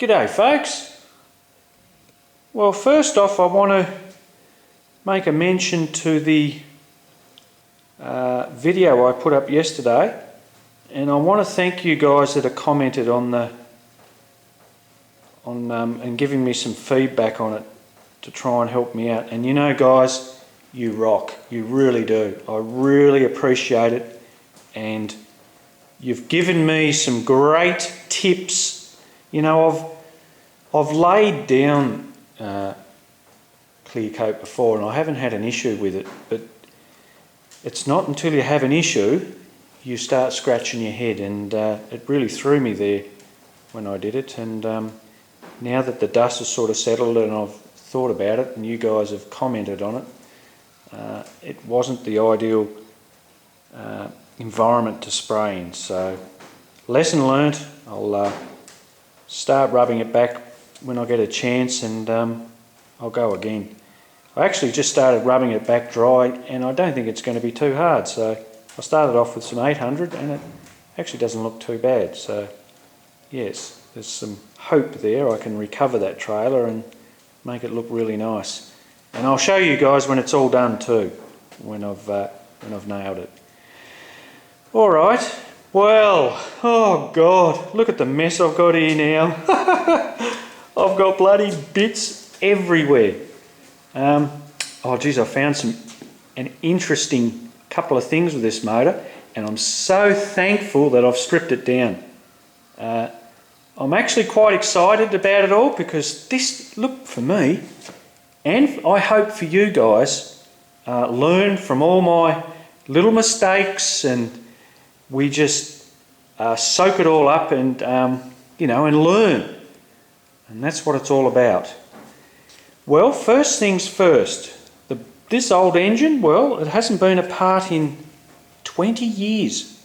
G'day folks. Well, first off I want to make a mention to the video I put up yesterday, and I want to thank you guys that have commented on and giving me some feedback on it to try and help me out. And you know guys, you rock, you really do. I really appreciate it, and you've given me some great tips. You know, I've laid down clear coat before and I haven't had an issue with it, but it's not until you have an issue you start scratching your head, and it really threw me there when I did it. And now that the dust has sort of settled and I've thought about it and you guys have commented on it, it wasn't the ideal environment to spray in. So lesson learnt. I'll start rubbing it back when I get a chance, and I'll go again. I actually just started rubbing it back dry, and I don't think it's going to be too hard. So I started off with some 800 and it actually doesn't look too bad. So yes, there's some hope there. I can recover that trailer and make it look really nice. And I'll show you guys when it's all done too, when I've nailed it. Alright, well, oh God, look at the mess I've got here now. I've got bloody bits everywhere. Oh geez, I found an interesting couple of things with this motor, and I'm so thankful that I've stripped it down. I'm actually quite excited about it all, because this, look, for me, and I hope for you guys, learn from all my little mistakes, and we just soak it all up and, you know, and learn. And that's what it's all about. Well, first things first, this old engine, well, it hasn't been apart in 20 years.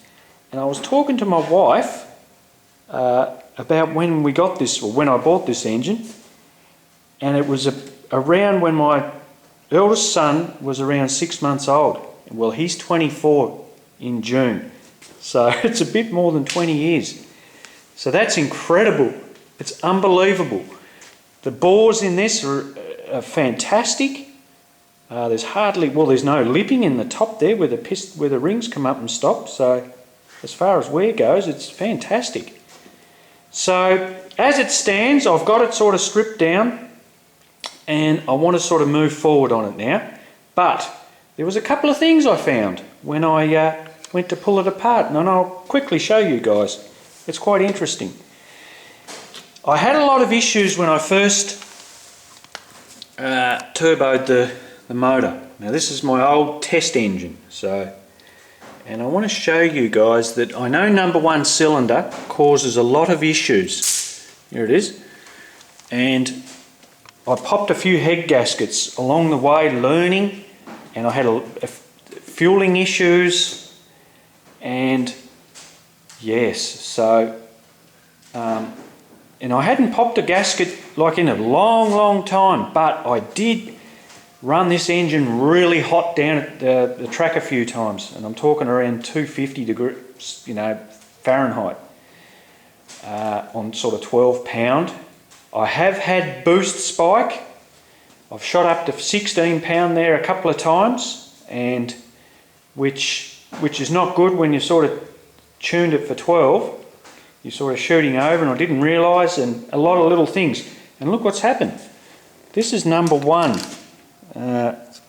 And I was talking to my wife about when we got this, or when I bought this engine, and it was around when my eldest son was around 6 months old. Well, he's 24 in June, so it's a bit more than 20 years. So that's incredible. It's unbelievable. The bores in this are fantastic. There's hardly, well, there's no lipping in the top there where the rings come up and stop. So as far as wear goes, it's fantastic. So as it stands, I've got it sort of stripped down, and I want to sort of move forward on it now. But there was a couple of things I found when I went to pull it apart, and I'll quickly show you guys. It's quite interesting. I had a lot of issues when I first turboed the motor. Now this is my old test engine, and I want to show you guys that I know number one cylinder causes a lot of issues. Here it is. And I popped a few head gaskets along the way learning, and I had fueling issues, and yes, so and I hadn't popped a gasket like in a long time, but I did run this engine really hot down at the track a few times, and I'm talking around 250 degrees, you know, Fahrenheit, on sort of 12 pound. I have had boost spike. I've shot up to 16 pound there a couple of times, and which is not good when you sort of tuned it for 12. You're sort of shooting over, and I didn't realise, and a lot of little things. And look what's happened. This is number one head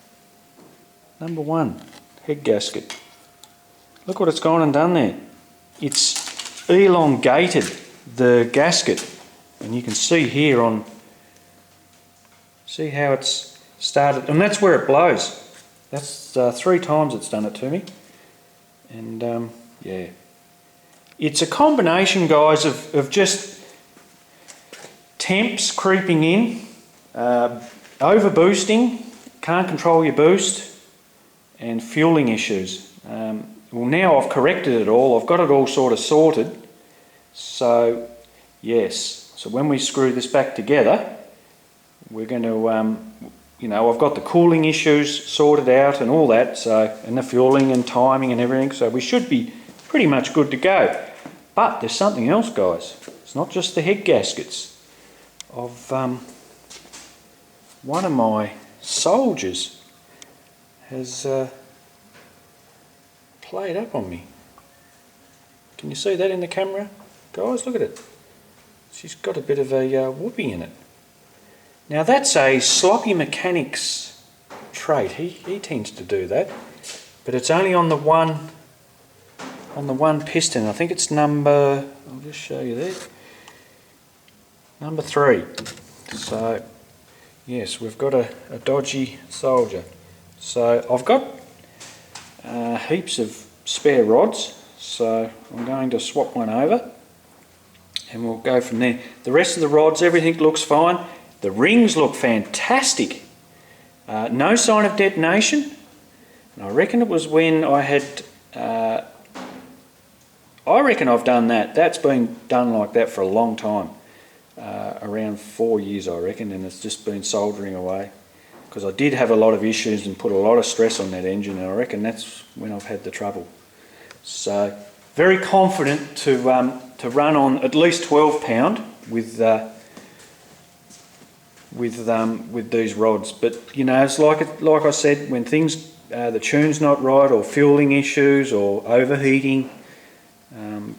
gasket. Look what it's gone and done there. It's elongated the gasket, and you can see here see how it's started, and that's where it blows. That's 3 times it's done it to me. And yeah, it's a combination, guys, of just temps creeping in, over boosting, can't control your boost, and fueling issues. Well, now I've corrected it all. I've got it all sort of sorted. So yes, so when we screw this back together, we're going to, you know, I've got the cooling issues sorted out and all that, so, and the fueling and timing and everything, so we should be pretty much good to go. But there's something else, guys. It's not just the head gaskets. of one of my soldiers has played up on me. Can you see that in the camera? Guys, look at it. She's got a bit of a whoopee in it. Now that's a sloppy mechanics trait. He tends to do that, but it's only on the one piston. I think it's number, I'll just show you there, number 3. So yes, we've got a dodgy soldier. So I've got heaps of spare rods, so I'm going to swap one over and we'll go from there. The rest of the rods, everything looks fine. The rings look fantastic. No sign of detonation. And I reckon it was when I had, I reckon I've done that. That's been done like that for a long time. Around 4 years I reckon, and it's just been soldering away. Because I did have a lot of issues and put a lot of stress on that engine, and I reckon that's when I've had the trouble. So, very confident to run on at least 12 pound with these rods. But you know, it's like I said, when things the tune's not right, or fueling issues, or overheating,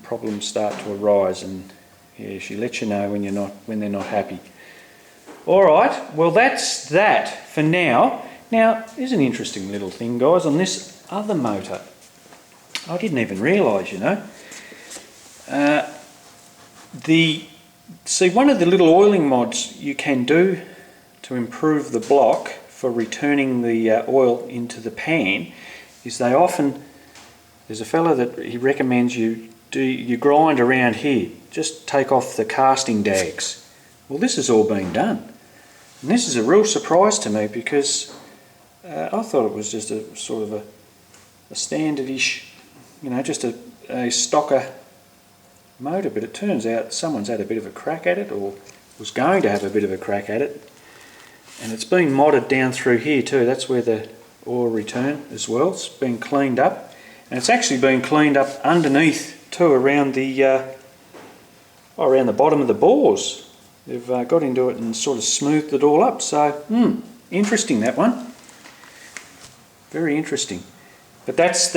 problems start to arise, and yeah, she lets you know when they're not happy. All right, well that's that for now. Now, here's an interesting little thing, guys, on this other motor. I didn't even realise, you know. See, one of the little oiling mods you can do to improve the block for returning the oil into the pan is there's a fella that he recommends you grind around here, just take off the casting dags. Well, this has all been done. And this is a real surprise to me, because I thought it was just a sort of a standard-ish, you know, just a stocker motor, but it turns out someone's had a bit of a crack at it, or was going to have a bit of a crack at it, and it's been modded down through here too. That's where the oil return as well. It's been cleaned up, and it's actually been cleaned up underneath too, around the bottom of the bores. They've got into it and sort of smoothed it all up. So, interesting, that one. Very interesting. But that's.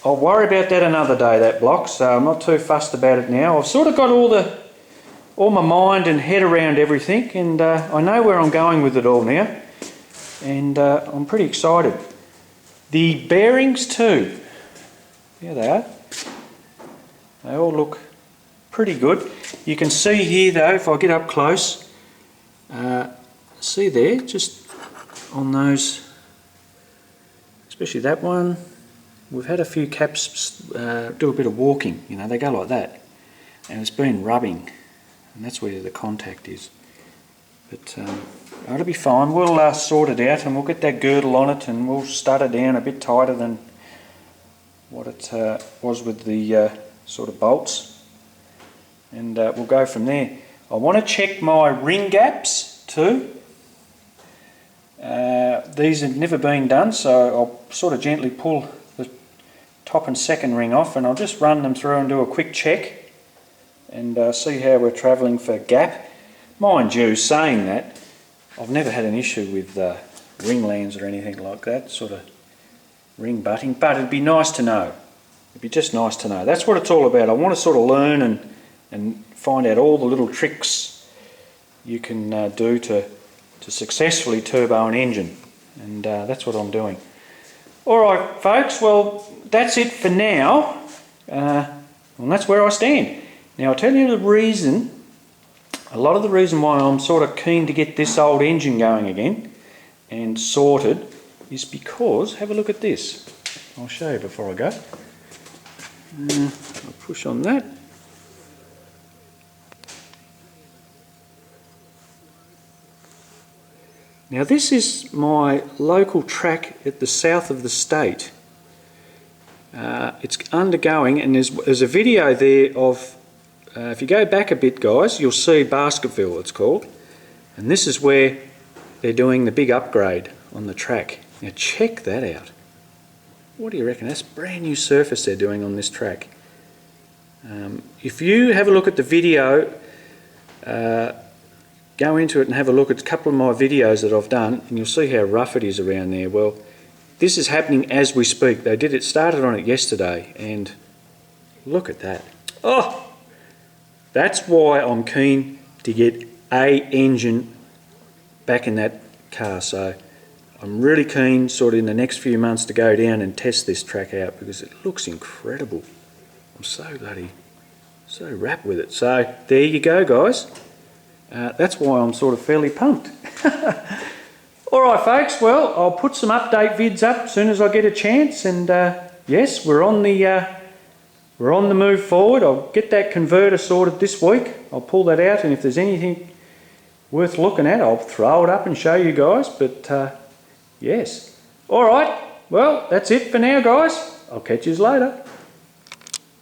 I'll worry about that another day, that block. So I'm not too fussed about it now. I've sort of got all my mind and head around everything, and I know where I'm going with it all now, and I'm pretty excited. The bearings too. There they are. They all look pretty good. You can see here though, if I get up close, see there, just on those, especially that one, we've had a few caps do a bit of walking, you know, they go like that, and it's been rubbing, and that's where the contact is. But it'll be fine. We'll sort it out, and we'll get that girdle on it, and we'll stud it down a bit tighter than what it was with the sort of bolts, and we'll go from there. I want to check my ring gaps too. These have never been done, so I'll sort of gently pull the top and second ring off, and I'll just run them through and do a quick check and see how we're travelling for gap. Mind you, saying that, I've never had an issue with ring lands or anything like that, sort of ring butting, but it'd be nice to know. It'd be just nice to know. That's what it's all about. I want to sort of learn and find out all the little tricks you can do to successfully turbo an engine, and that's what I'm doing. Alright folks, well that's it for now, and that's where I stand. Now I'll tell you the reason, a lot of the reason why I'm sort of keen to get this old engine going again and sorted is because, have a look at this. I'll show you before I go. I'll push on that. Now this is my local track at the south of the state. It's undergoing, and there's a video there of, if you go back a bit guys, you'll see Basketville it's called, and this is where they're doing the big upgrade on the track. Now check that out. What do you reckon? That's brand new surface they're doing on this track. If you have a look at the video, go into it and have a look at a couple of my videos that I've done, and you'll see how rough it is around there. Well, this is happening as we speak. Started on it yesterday, and look at that. Oh, that's why I'm keen to get a engine back in that car. So I'm really keen sort of in the next few months to go down and test this track out, because it looks incredible. I'm so wrapped with it. So there you go, guys. That's why I'm sort of fairly pumped. Alright folks, well, I'll put some update vids up as soon as I get a chance, and yes, we're on the move forward. I'll get that converter sorted this week. I'll pull that out, and if there's anything worth looking at, I'll throw it up and show you guys. But yes. Alright, well, that's it for now, guys. I'll catch you later.